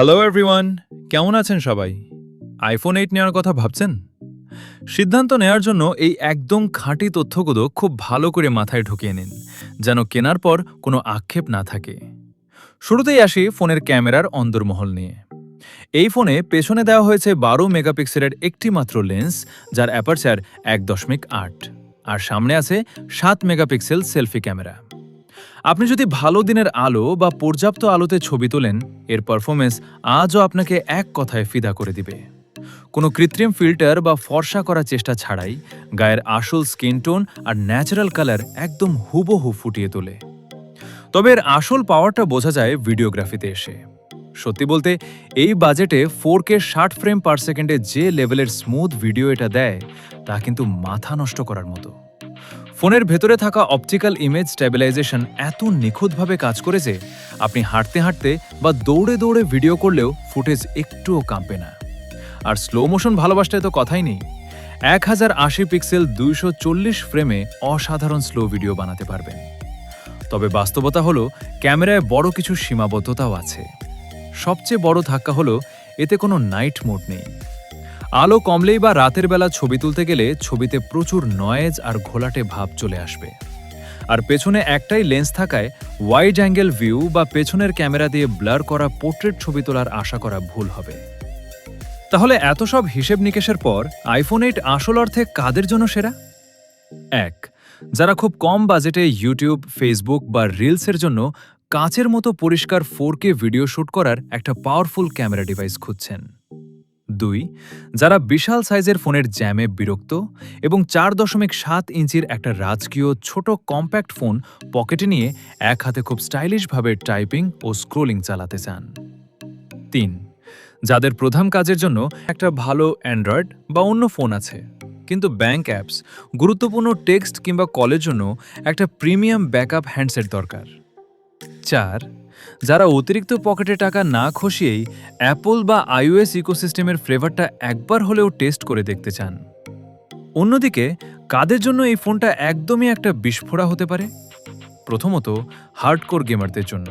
Hello everyone, কেমন আছেন সবাই? আইফোন 8 নেওয়ার কথা ভাবছেন? সিদ্ধান্ত নেওয়ার জন্য এই একদম খাঁটি তথ্যগুলো খুব ভালো করে মাথায় ঢুকিয়ে নিন, যেন কেনার পর কোনো আক্ষেপ না থাকে। শুরুতেই আসি ফোনের ক্যামেরার অন্দরমহল নিয়ে। এই ফোনে পেছনে দেওয়া হয়েছে 12 মেগাপিক্সেলের একটি মাত্র লেন্স, যার অ্যাপারচার 1.8, আর সামনে আছে 7 মেগাপিক্সেল সেলফি ক্যামেরা। আপনি যদি ভালো দিনের আলো বা পর্যাপ্ত আলোতে ছবি তোলেন, এর পারফরমেন্স আজও আপনাকে এক কথায় ফিদা করে দিবে। কোনো কৃত্রিম ফিল্টার বা ফর্সা করার চেষ্টা ছাড়াই গায়ের আসল স্কিন টোন আর ন্যাচারাল কালার একদম হুবহু ফুটিয়ে তোলে। তবে এর আসল পাওয়ারটা বোঝা যায় ভিডিওগ্রাফিতে এসে। সত্যি বলতে, এই বাজেটে 4K 60 ফ্রেম পার সেকেন্ডে যে লেভেলের স্মুথ ভিডিও এটা দেয়, তা কিন্তু মাথা নষ্ট করার মতো। ফোনের ভেতরে থাকা অপটিক্যাল ইমেজ স্ট্যাবিলাইজেশন এত নিখুঁতভাবে কাজ করে যে আপনি হাঁটতে হাঁটতে বা দৌড়ে দৌড়ে ভিডিও করলেও ফুটেজ একটুও কাঁপবে না। আর স্লো মোশন ভালোবাসতে তো কথাই নেই। 1080 পিক্সেল 240 ফ্রেমে অসাধারণ স্লো ভিডিও বানাতে পারবেন। তবে বাস্তবতা হলো, ক্যামেরায় বড় কিছু সীমাবদ্ধতাও আছে। সবচেয়ে বড় ধাক্কা হলো, এতে কোনো নাইট মোড নেই। আলো কমলেই বা রাতের বেলা ছবি তুলতে গেলে ছবিতে প্রচুর নয়েজ আর ঘোলাটে ভাব চলে আসবে। আর পেছনে একটাই লেন্স থাকায় ওয়াইড অ্যাঙ্গেল ভিউ বা পেছনের ক্যামেরা দিয়ে ব্লার করা পোর্ট্রেট ছবি তোলার আশা করা ভুল হবে। তাহলে এত সব হিসেব নিকেশের পর আইফোন 8 আসল অর্থে কাদের জন্য সেরা? 1. যারা খুব কম বাজেটে ইউটিউব, ফেসবুক বা রিলসের জন্য কাঁচের মতো পরিষ্কার 4K ভিডিও শুট করার একটা পাওয়ারফুল ক্যামেরা ডিভাইস খুঁজছেন। 2. যারা বিশাল সাইজের ফোনের জ্যামে বিরক্ত এবং 4.7 ইঞ্চির একটা রাজকীয় ছোট কম্প্যাক্ট ফোন পকেটে নিয়ে এক হাতে খুব স্টাইলিশভাবে টাইপিং ও স্ক্রোলিং চালাতে চান। 3. যাদের প্রধান কাজের জন্য একটা ভালো অ্যান্ড্রয়েড বা অন্য ফোন আছে, কিন্তু ব্যাংক অ্যাপস, গুরুত্বপূর্ণ টেক্সট কিংবা কলের জন্য একটা প্রিমিয়াম ব্যাকআপ হ্যান্ডসেট দরকার। 4. যারা অতিরিক্ত পকেটে টাকা না খসিয়েই অ্যাপল বা iOS ইকোসিস্টেমের ফ্লেভারটা একবার হলেও টেস্ট করে দেখতে চান। অন্যদিকে কাদের জন্য এই ফোনটা একদমই একটা বিস্ফোরা হতে পারে? প্রথমত, হার্ডকোর গেমারদের জন্য।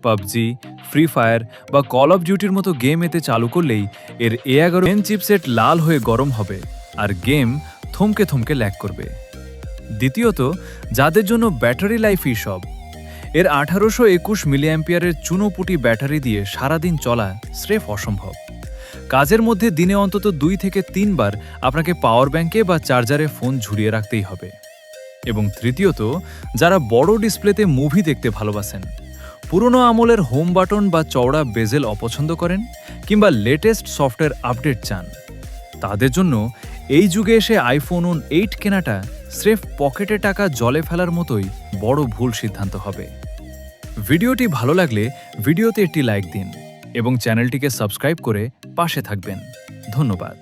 পাবজি, ফ্রি ফায়ার বা কল অফ ডিউটির মতো গেম এতে চালু করলেই এর A11 চিপসেট লাল হয়ে গরম হবে আর গেম থমকে থমকে ল্যাগ করবে। দ্বিতীয়ত, যাদের জন্য ব্যাটারি লাইফই সব। এর 1821 মিলিঅ্যাম্পিয়ারের চুনোপুটি ব্যাটারি দিয়ে সারাদিন চলা স্রেফ অসম্ভব। কাজের মধ্যে দিনে অন্তত 2 থেকে 3 বার আপনাকে পাওয়ার ব্যাংকে বা চার্জারে ফোন ঝুলিয়ে রাখতেই হবে। এবং তৃতীয়ত, যারা বড় ডিসপ্লেতে মুভি দেখতে ভালোবাসেন, পুরনো আমলের হোম বাটন বা চওড়া বেজেল অপছন্দ করেন, কিংবা লেটেস্ট সফটওয়্যার আপডেট চান, তাদের জন্য এই যুগে এসে আইফোন 8 কেনাটা স্রেফ পকেটে টাকা জলে ফেলার মতোই বড় ভুল সিদ্ধান্ত হবে। ভিডিওটি ভালো লাগলে ভিডিওতে একটি লাইক দিন এবং চ্যানেলটিকে সাবস্ক্রাইব করে পাশে থাকবেন। ধন্যবাদ।